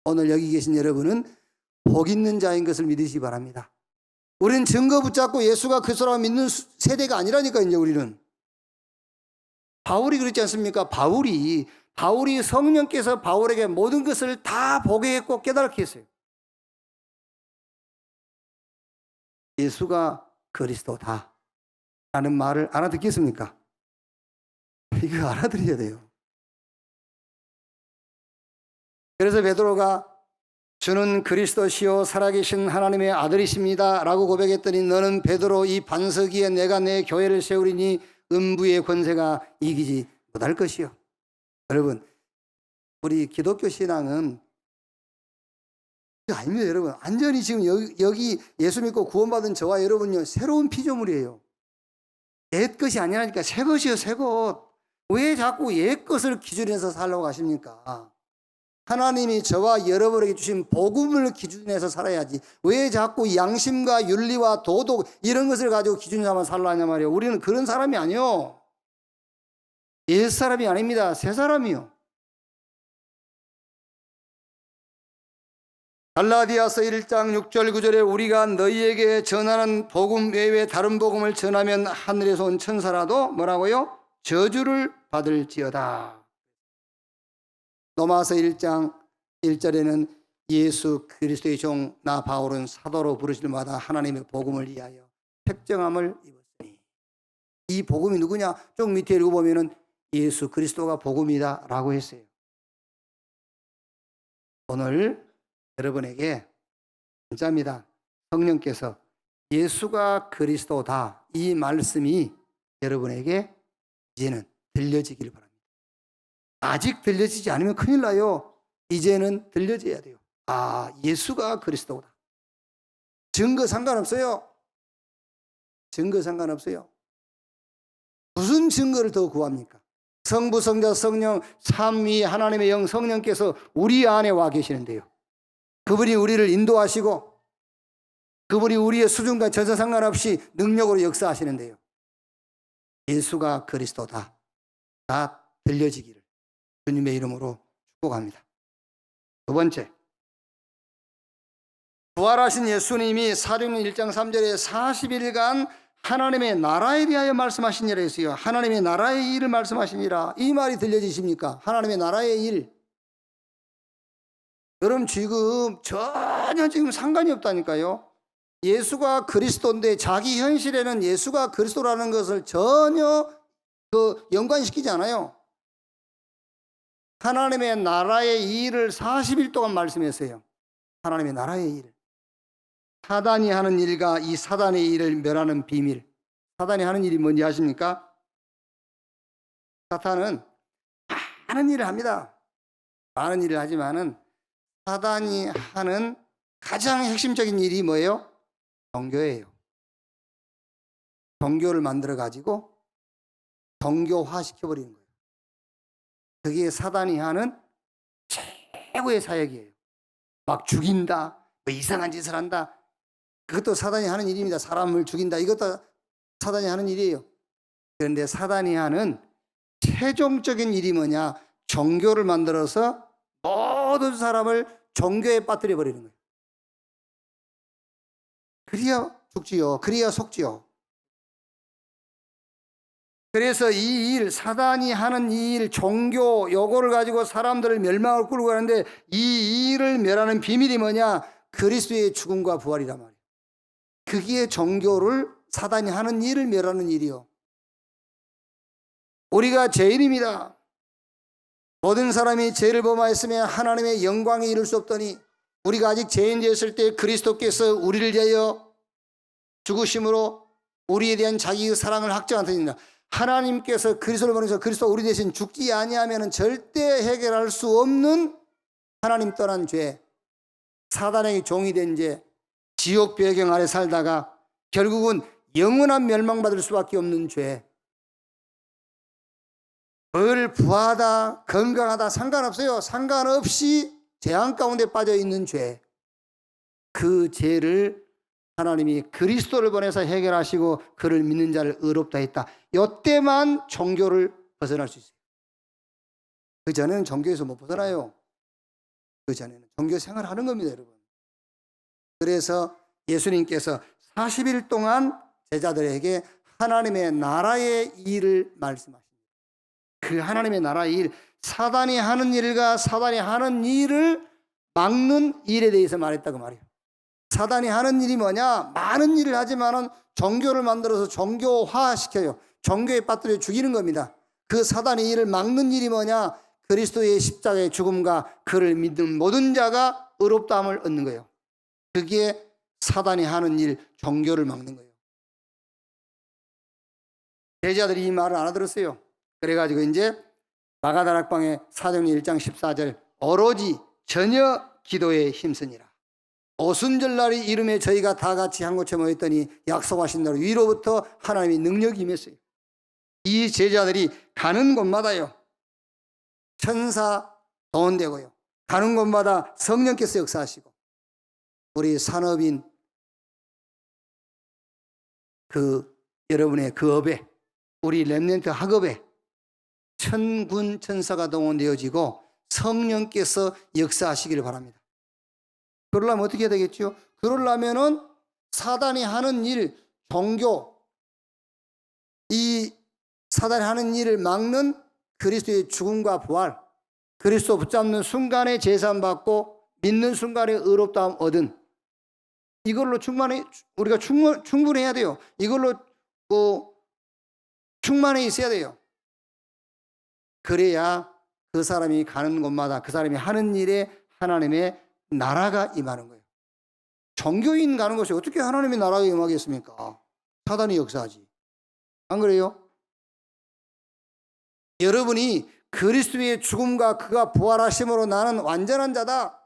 오늘 여기 계신 여러분은 복 있는 자인 것을 믿으시기 바랍니다. 우리는 증거 붙잡고 예수가 그리스도라고 믿는 세대가 아니라니까. 이제 우리는 바울이 그랬지 않습니까? 바울이 성령께서 바울에게 모든 것을 다 보게 했고 깨닫게 했어요. 예수가 그리스도다 라는 말을 알아듣겠습니까? 이거 알아들어야 돼요. 그래서 베드로가 주는 그리스도시요 살아계신 하나님의 아들이십니다 라고 고백했더니 너는 베드로 이 반석 위에 내가 내 교회를 세우리니 음부의 권세가 이기지 못할 것이요. 여러분, 우리 기독교 신앙은 아닙니다. 여러분, 완전히 지금 여기 예수 믿고 구원받은 저와 여러분요, 새로운 피조물이에요. 옛 것이 아니라니까. 새 것이요, 새 것. 왜 자꾸 옛 것을 기준해서 살려고 하십니까? 하나님이 저와 여러분에게 주신 복음을 기준해서 살아야지. 왜 자꾸 양심과 윤리와 도덕 이런 것을 가지고 기준 삼아 살라 하냐 말이에요. 우리는 그런 사람이 아니요. 옛 사람이 아닙니다. 새 사람이요. 갈라디아서 1장 6절 9절에 우리가 너희에게 전하는 복음 외에 다른 복음을 전하면 하늘에서 온 천사라도 뭐라고요? 저주를 받을지어다. 로마서 1장 1절에는 예수 그리스도의 종 나 바울은 사도로 부르실마다 하나님의 복음을 위하여 택정함을 입었으니. 이 복음이 누구냐? 좀 밑에 읽어보면 예수 그리스도가 복음이다 라고 했어요. 오늘 여러분에게 진짜입니다. 성령께서 예수가 그리스도다 이 말씀이 여러분에게 이제는 들려지길 바랍니다. 아직 들려지지 않으면 큰일 나요. 이제는 들려져야 돼요. 아, 예수가 그리스도다. 증거 상관없어요. 증거 상관없어요. 무슨 증거를 더 구합니까? 성부, 성자, 성령, 삼위 하나님의 영 성령께서 우리 안에 와 계시는데요. 그분이 우리를 인도하시고 그분이 우리의 수준과 전혀 상관없이 능력으로 역사하시는데요. 예수가 그리스도다. 다 들려지기를 주님의 이름으로 축복합니다. 두 번째, 부활하신 예수님이 사도행전 1장 3절에 40일간 하나님의 나라에 대하여 말씀하시니라 했어요. 하나님의 나라의 일을 말씀하시니라. 이 말이 들려지십니까? 하나님의 나라의 일. 여러분 지금 전혀 지금 상관이 없다니까요. 예수가 그리스도인데 자기 현실에는 예수가 그리스도라는 것을 전혀 연관시키지 않아요. 하나님의 나라의 일을 40일 동안 말씀했어요. 하나님의 나라의 일. 사단이 하는 일과 이 사단의 일을 멸하는 비밀. 사단이 하는 일이 뭔지 아십니까? 사탄은 많은 일을 합니다. 많은 일을 하지만은 사단이 하는 가장 핵심적인 일이 뭐예요? 종교예요. 종교를 만들어 가지고 종교화 시켜버리는 거예요. 그게 사단이 하는 최고의 사역이에요. 막 죽인다, 뭐 이상한 짓을 한다. 그것도 사단이 하는 일입니다. 사람을 죽인다. 이것도 사단이 하는 일이에요. 그런데 사단이 하는 최종적인 일이 뭐냐? 종교를 만들어서 모든 사람을 종교에 빠뜨려 버리는 거예요. 그래야 죽지요. 그래야 속지요. 그래서 이 일, 사단이 하는 이 일, 종교, 요거를 가지고 사람들을 멸망을 끌고 가는데 이 일을 멸하는 비밀이 뭐냐? 그리스도의 죽음과 부활이란 말이에요. 그게 종교를, 사단이 하는 일을 멸하는 일이요. 우리가 죄인입니다. 모든 사람이 죄를 범하였으면 하나님의 영광에 이를 수 없더니 우리가 아직 죄인 되었을 때 그리스도께서 우리를 위하여 죽으심으로 우리에 대한 자기의 사랑을 확정하셨습니다. 하나님께서 그리스도를 보내서 그리스도 우리 대신 죽지 아니하면 절대 해결할 수 없는 하나님 떠난 죄, 사단에게 종이 된 죄, 지옥 배경 아래 살다가 결국은 영원한 멸망받을 수밖에 없는 죄. 뭘 부하다, 건강하다 상관없어요. 상관없이 재앙 가운데 빠져 있는 죄. 그 죄를 하나님이 그리스도를 보내서 해결하시고 그를 믿는 자를 의롭다 했다. 이때만 종교를 벗어날 수 있어요. 그 전에는 종교에서 못 벗어나요. 그 전에는 종교 생활하는 겁니다, 여러분. 그래서 예수님께서 40일 동안 제자들에게 하나님의 나라의 일을 말씀하십니다. 그 하나님의 나라의 일, 사단이 하는 일과 사단이 하는 일을 막는 일에 대해서 말했다고 말이에요. 사단이 하는 일이 뭐냐? 많은 일을 하지만은 종교를 만들어서 종교화시켜요. 종교에 빠뜨려 죽이는 겁니다. 그 사단의 일을 막는 일이 뭐냐? 그리스도의 십자가의 죽음과 그를 믿는 모든 자가 의롭다함을 얻는 거예요. 그게 사단이 하는 일, 종교를 막는 거예요. 제자들이 이 말을 알아들었어요. 그래가지고 이제 마가다락방의 사도행전 1장 14절 오로지 전혀 기도에 힘쓰니라. 오순절날이 이름에 저희가 다 같이 한 곳에 모였더니 약속하신 대로 위로부터 하나님의 능력이 임했어요. 이 제자들이 가는 곳마다요 천사 동원되고요, 가는 곳마다 성령께서 역사하시고, 우리 산업인 그 여러분의 그 업에, 우리 렘넌트 학업에 천군 천사가 동원되어지고 성령께서 역사하시기를 바랍니다. 그러려면 어떻게 해야 되겠죠? 그러려면은 사단이 하는 일, 종교, 이 사단이 하는 일을 막는 그리스도의 죽음과 부활, 그리스도 붙잡는 순간에 제사받고 믿는 순간에 의롭다함 얻은, 이걸로 우리가 충분해야 돼요. 이걸로 충만해 있어야 돼요. 그래야 그 사람이 가는 곳마다 그 사람이 하는 일에 하나님의 나라가 임하는 거예요. 종교인 가는 곳에 어떻게 하나님의 나라가 임하겠습니까? 사단이 역사하지. 안 그래요? 여러분이 그리스도의 죽음과 그가 부활하심으로 나는 완전한 자다,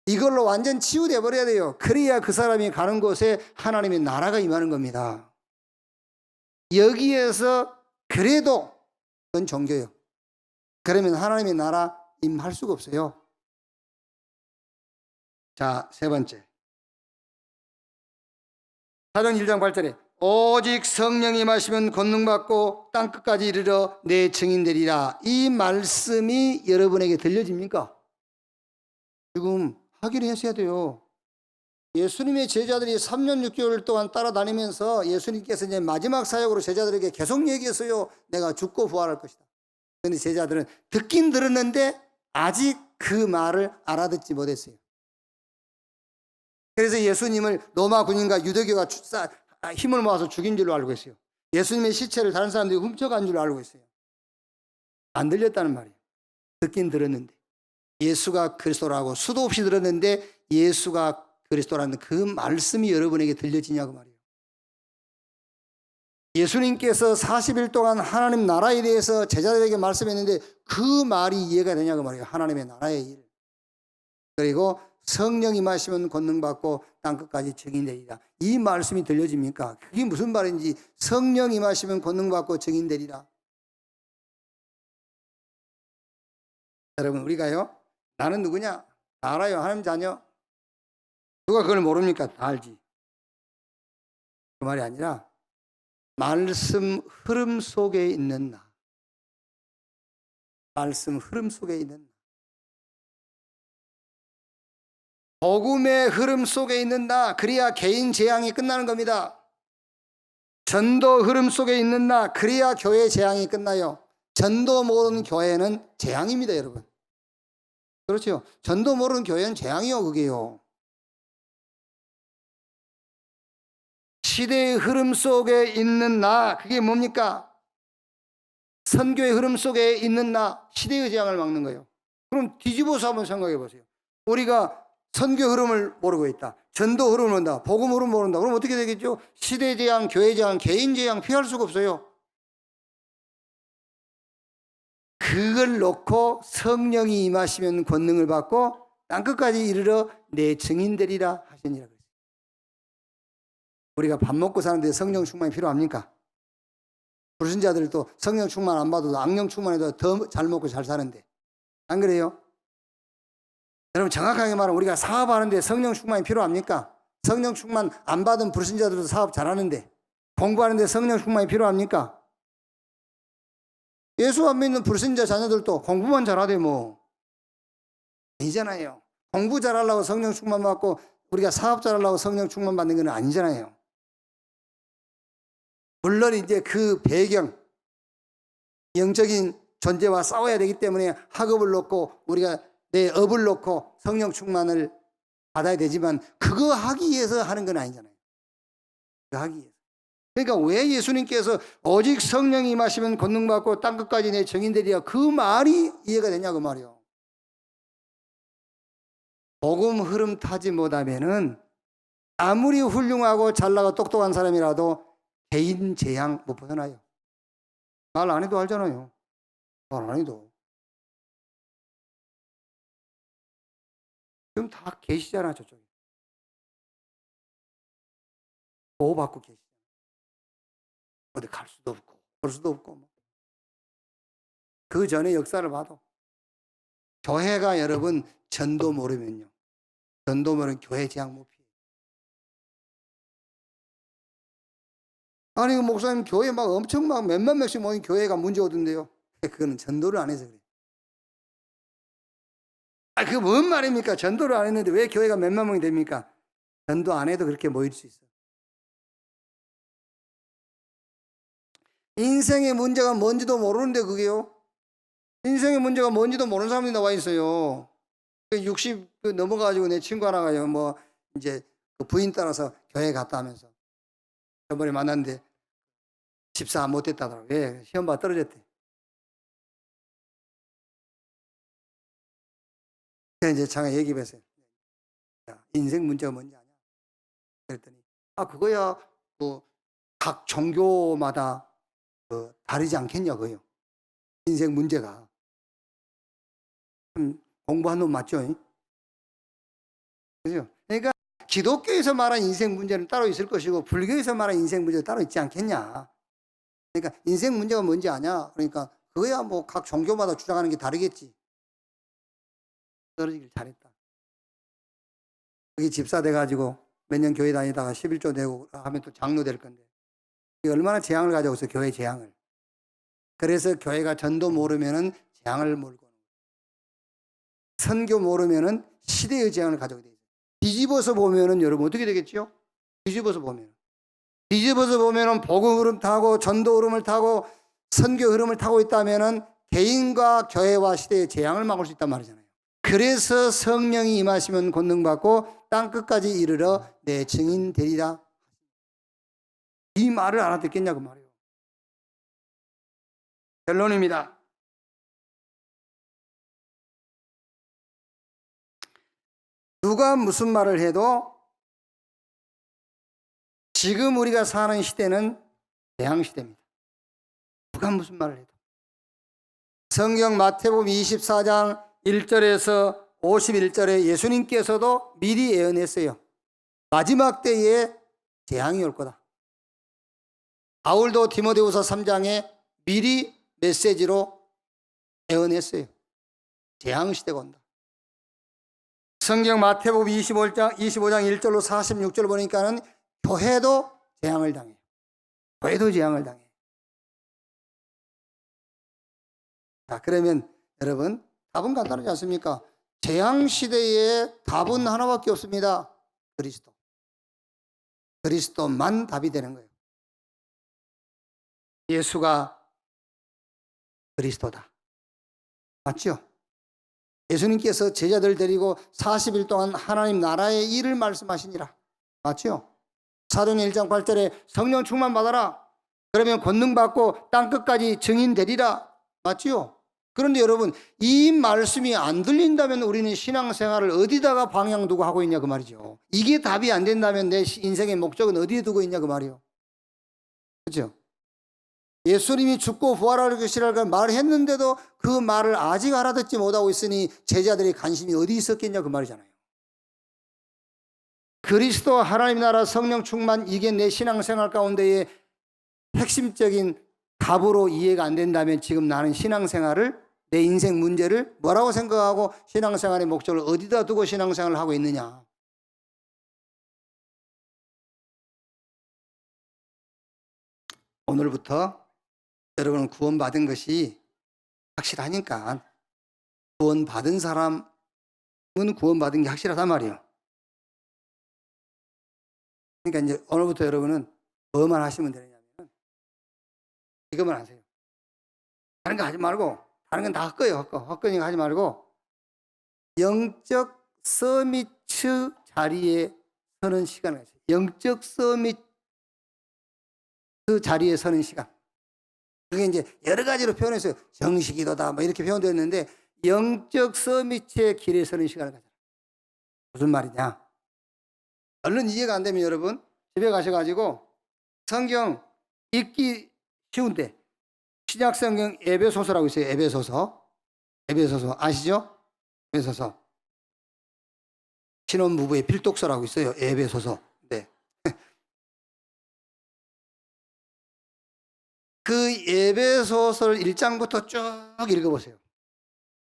이걸로 완전 치유돼 버려야 돼요. 그래야 그 사람이 가는 곳에 하나님의 나라가 임하는 겁니다. 여기에서 그래도 그건 종교예요. 그러면 하나님의 나라 임할 수가 없어요. 자, 세 번째. 사도행전 1장 8절에 오직 성령이 임하시면 권능받고 땅끝까지 이르러 내 증인 되리라. 이 말씀이 여러분에게 들려집니까? 지금 확인을 했어야 돼요. 예수님의 제자들이 3년 6개월 동안 따라다니면서 예수님께서 이제 마지막 사역으로 제자들에게 계속 얘기했어요. 내가 죽고 부활할 것이다. 그런데 제자들은 듣긴 들었는데 아직 그 말을 알아듣지 못했어요. 그래서 예수님을 로마 군인과 유대교가 힘을 모아서 죽인 줄로 알고 있어요. 예수님의 시체를 다른 사람들이 훔쳐간 줄로 알고 있어요. 안 들렸다는 말이에요. 듣긴 들었는데, 예수가 그리스도라고 수도 없이 들었는데 예수가 그리스도라는 그 말씀이 여러분에게 들려지냐고 말이에요. 예수님께서 40일 동안 하나님 나라에 대해서 제자들에게 말씀했는데 그 말이 이해가 되냐고 말이에요. 하나님의 나라의 일. 그리고 성령이 임하시면 권능받고 땅끝까지 증인되리라. 이 말씀이 들려집니까? 그게 무슨 말인지. 성령이 임하시면 권능받고 증인되리라. 여러분, 우리가요, 나는 누구냐? 다 알아요. 하나님 자녀. 누가 그걸 모릅니까? 다 알지. 그 말이 아니라 말씀 흐름 속에 있는 나. 말씀 흐름 속에 있는 나. 복음의 흐름 속에 있는 나. 그래야 개인 재앙이 끝나는 겁니다. 전도 흐름 속에 있는 나. 그래야 교회 재앙이 끝나요. 전도 모르는 교회는 재앙입니다, 여러분. 그렇죠? 전도 모르는 교회는 재앙이요, 그게요. 시대의 흐름 속에 있는 나, 그게 뭡니까? 선교의 흐름 속에 있는 나, 시대의 재앙을 막는 거예요. 그럼 뒤집어서 한번 생각해 보세요. 우리가 선교 흐름을 모르고 있다. 전도 흐름을 모른다. 복음 흐름을 모른다. 그럼 어떻게 되겠죠? 시대 재앙, 교회 재앙, 개인 재앙 피할 수가 없어요. 그걸 놓고 성령이 임하시면 권능을 받고 땅끝까지 이르러 내 증인 되리라 하시니라. 우리가 밥 먹고 사는데 성령 충만이 필요합니까? 불신자들도 성령 충만 안 받아도 악령 충만해도 더 잘 먹고 잘 사는데, 안 그래요? 여러분, 정확하게 말하면 우리가 사업하는데 성령 충만이 필요합니까? 성령 충만 안 받은 불신자들도 사업 잘하는데, 공부하는데 성령 충만이 필요합니까? 예수 안 믿는 불신자 자녀들도 공부만 잘하대 뭐. 아니잖아요. 공부 잘하려고 성령 충만 받고 우리가 사업 잘하려고 성령 충만 받는 건 아니잖아요. 물론 이제 그 배경, 영적인 존재와 싸워야 되기 때문에 학업을 놓고 우리가 내 업을 놓고 성령 충만을 받아야 되지만 그거 하기 위해서 하는 건 아니잖아요. 그거 하기 위해서. 그러니까 왜 예수님께서 오직 성령이 임하시면 권능받고 땅끝까지 내 증인되리라, 그 말이 이해가 되냐고 말이요. 복음 흐름 타지 못하면은 아무리 훌륭하고 잘나고 똑똑한 사람이라도 개인 재앙 못 벗어나요. 말 안 해도 알잖아요. 말 안 해도. 지금 다 계시잖아, 저쪽에. 보호받고 계시잖아. 어디 갈 수도 없고, 볼 수도 없고. 그 전에 역사를 봐도. 교회가 여러분 전도 모르면요. 전도 모르면 교회 재앙 못 피해요. 아니, 목사님 교회 막 엄청 막 몇만 명씩 모인 교회가 문제 오던데요. 그거는 전도를 안 해서 그래요. 아, 그게 뭔 말입니까? 전도를 안 했는데 왜 교회가 몇만 명이 됩니까? 전도 안 해도 그렇게 모일 수 있어요. 인생의 문제가 뭔지도 모르는데 그게요. 인생의 문제가 뭔지도 모르는 사람들이 나와 있어요. 60 넘어가지고 내 친구 하나가요. 뭐 이제 그 부인 따라서 교회 갔다 하면서 저번에 만났는데 집사 못 됐다더라고요. 왜? 시험 봐 떨어졌대. 그래서 이제 제가 얘기했어요. 인생 문제가 뭔지 아냐? 그랬더니 그거야 뭐 각 종교마다 다르지 않겠냐고요. 인생 문제가. 공부한 놈 맞죠? 그죠? 그러니까 기독교에서 말한 인생 문제는 따로 있을 것이고 불교에서 말한 인생 문제는 따로 있지 않겠냐. 그러니까 인생 문제가 뭔지 아냐? 그러니까 그거야 뭐 각 종교마다 주장하는 게 다르겠지. 떨어지길 잘했다. 그게 집사 돼가지고 몇 년 교회 다니다가 11조 되고 하면 또 장로 될 건데 얼마나 재앙을 가져오서 교회 재앙을. 그래서 교회가 전도 모르면은 재앙을 몰고 선교 모르면은 시대의 재앙을 가져오게 돼 있어요. 뒤집어서 보면은 여러분 어떻게 되겠죠? 뒤집어서 보면은 복음 흐름 타고 전도 흐름을 타고 선교 흐름을 타고 있다면은 개인과 교회와 시대의 재앙을 막을 수 있단 말이잖아요. 그래서 성령이 임하시면 권능받고 땅끝까지 이르러 내 증인 되리라. 이 말을 알아듣겠냐고 말이에요. 결론입니다. 누가 무슨 말을 해도 지금 우리가 사는 시대는 재앙 시대입니다. 누가 무슨 말을 해도. 성경 마태복음 24장 1절에서 51절에 예수님께서도 미리 예언했어요. 마지막 때에 재앙이 올 거다. 바울도 디모데후서 3장에 미리 메시지로 예언했어요. 재앙시대가 온다. 성경 마태복음 25장 1절로 46절 보니까는 교회도 재앙을 당해요. 교회도 재앙을 당해요. 자, 그러면 여러분, 답은 간단하지 않습니까? 재앙시대의 답은 하나밖에 없습니다. 그리스도. 그리스도만 답이 되는 거예요. 예수가 그리스도다. 맞죠? 예수님께서 제자들 데리고 40일 동안 하나님 나라의 일을 말씀하시니라. 맞죠? 사도행 1장 8절에 성령 충만 받아라. 그러면 권능 받고 땅끝까지 증인 되리라. 맞죠? 그런데 여러분, 이 말씀이 안 들린다면 우리는 신앙생활을 어디다가 방향 두고 하고 있냐 그 말이죠. 이게 답이 안 된다면 내 인생의 목적은 어디에 두고 있냐 그 말이요. 그렇죠? 예수님이 죽고 부활할 것이라고 말했는데도 그 말을 아직 알아듣지 못하고 있으니 제자들의 관심이 어디 있었겠냐 그 말이잖아요. 그리스도 하나님 나라 성령 충만, 이게 내 신앙생활 가운데의 핵심적인 답으로 이해가 안 된다면 지금 나는 신앙생활을, 내 인생 문제를 뭐라고 생각하고 신앙생활의 목적을 어디다 두고 신앙생활을 하고 있느냐. 오늘부터 여러분은 구원받은 것이 확실하니까, 구원받은 사람은 구원받은 게 확실하단 말이에요. 그러니까 이제 오늘부터 여러분은 뭐만 하시면 되느냐면 이것만 하세요. 다른 거 하지 말고, 다른 건 다 헛거예요. 헛거니까 하지 말고 영적 서미트 자리에 서는 시간을 가져요. 영적 서미트 자리에 서는 시간. 그게 이제 여러 가지로 표현했어요. 정식기도다 뭐 이렇게 표현되어 있는데, 영적 서밋의 길에 서는 시간을 가져라. 무슨 말이냐? 얼른 이해가 안 되면 여러분 집에 가셔가지고 성경 읽기 쉬운데 신약성경 에베소서라고 있어요. 에베소서 아시죠? 에베소서 신혼부부의 필독서라고 있어요. 에베소서. 네. 그 에베소서를 1장부터 쭉 읽어보세요.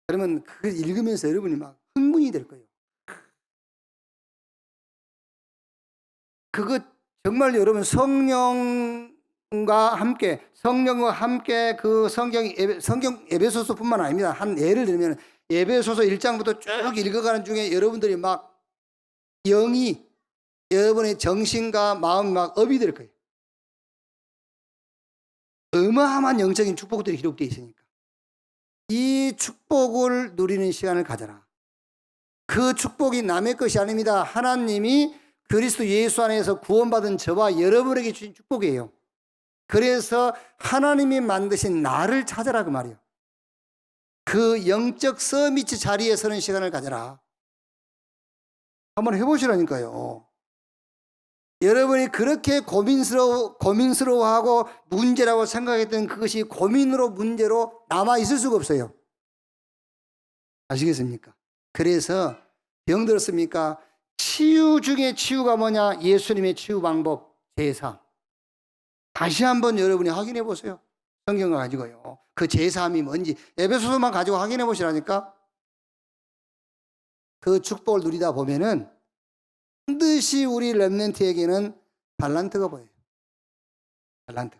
그러면 그걸 읽으면서 여러분이 막 흥분이 될 거예요. 그거 정말 여러분 성령과 함께 그 성경 에베소서뿐만 아닙니다. 한 예를 들면 에베소서 1장부터 쭉 읽어가는 중에 여러분들이 막 영이, 여러분의 정신과 마음이 막 업이 될 거예요. 어마어마한 영적인 축복들이 기록되어 있으니까 이 축복을 누리는 시간을 가져라. 그 축복이 남의 것이 아닙니다. 하나님이 그리스도 예수 안에서 구원받은 저와 여러분에게 주신 축복이에요. 그래서 하나님이 만드신 나를 찾아라 그 말이에요. 그 영적 서미트 자리에 서는 시간을 가져라. 한번 해보시라니까요. 여러분이 그렇게 고민스러워하고 문제라고 생각했던 그것이 고민으로 문제로 남아있을 수가 없어요. 아시겠습니까? 그래서 병들었습니까? 치유 중에 치유가 뭐냐? 예수님의 치유 방법, 제사. 다시 한번 여러분이 확인해 보세요. 성경을 가지고요. 그 제사함이 뭔지 에베소서만 가지고 확인해 보시라니까. 그 축복을 누리다 보면은 반드시 우리 렘넌트에게는 달란트가 보여요. 달란트.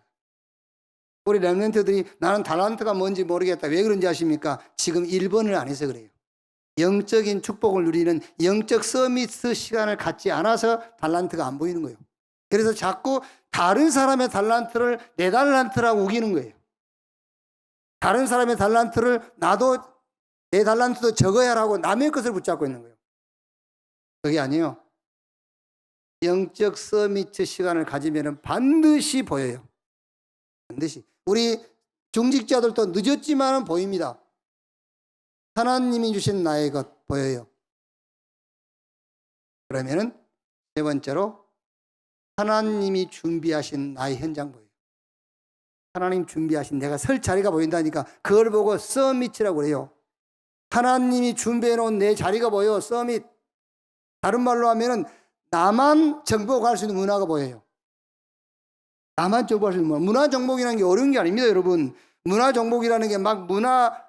우리 렘넌트들이 나는 달란트가 뭔지 모르겠다. 왜 그런지 아십니까? 지금 1번을 안 해서 그래요. 영적인 축복을 누리는 영적 서미트 시간을 갖지 않아서 달란트가 안 보이는 거예요. 그래서 자꾸 다른 사람의 달란트를 내 달란트라고 우기는 거예요. 다른 사람의 달란트를 나도 내 달란트도 적어야 하고 남의 것을 붙잡고 있는 거예요. 그게 아니에요. 영적 서미트 시간을 가지면 반드시 보여요. 반드시. 우리 중직자들도 늦었지만 보입니다. 하나님이 주신 나의 것 보여요. 그러면은 세 번째로 하나님이 준비하신 나의 현장 보여요. 하나님 준비하신 내가 설 자리가 보인다니까 그걸 보고 서밋이라고 그래요. 하나님이 준비해 놓은 내 자리가 보여. 서밋. 다른 말로 하면은 나만 정복할 수 있는 문화가 보여요. 나만 정복할 수 있는 문화. 문화 정복이라는 게 어려운 게 아닙니다, 여러분. 문화 정복이라는 게 막 문화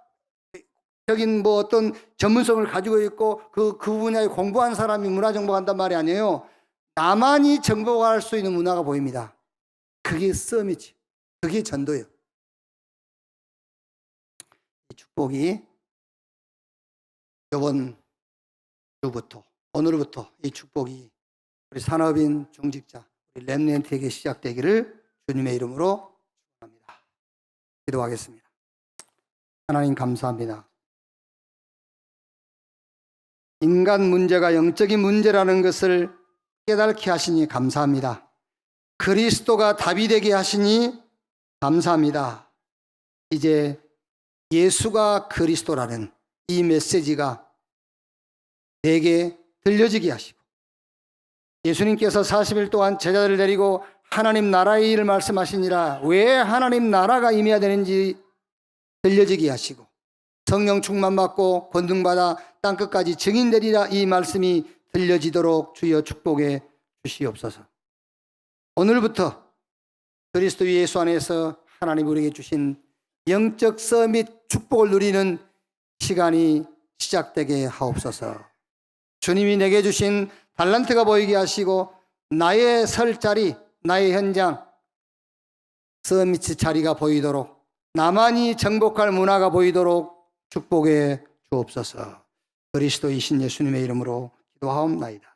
적인 뭐 어떤 전문성을 가지고 있고 그 분야에 공부한 사람이 문화 정복한단 말이 아니에요. 나만이 정복할 수 있는 문화가 보입니다. 그게 썸이지. 그게 전도예요. 이 축복이 이번 주부터, 오늘부터 이 축복이 우리 산업인, 중직자, 우리 렘넌트에게 시작되기를 주님의 이름으로 축복합니다. 기도하겠습니다. 하나님 감사합니다. 인간 문제가 영적인 문제라는 것을 깨닫게 하시니 감사합니다. 그리스도가 답이 되게 하시니 감사합니다. 이제 예수가 그리스도라는 이 메시지가 내게 들려지게 하시고, 예수님께서 40일 동안 제자들을 데리고 하나님 나라의 일을 말씀하시니라 왜 하나님 나라가 임해야 되는지 들려지게 하시고, 성령 충만 받고 권능받아 땅끝까지 증인되리라 이 말씀이 들려지도록 주여 축복해 주시옵소서. 오늘부터 그리스도 예수 안에서 하나님 우리에게 주신 영적 서밋 축복을 누리는 시간이 시작되게 하옵소서. 주님이 내게 주신 달란트가 보이게 하시고 나의 설 자리, 나의 현장, 서밋 자리가 보이도록, 나만이 정복할 문화가 보이도록 축복해 주옵소서. 그리스도이신 예수님의 이름으로 기도하옵나이다.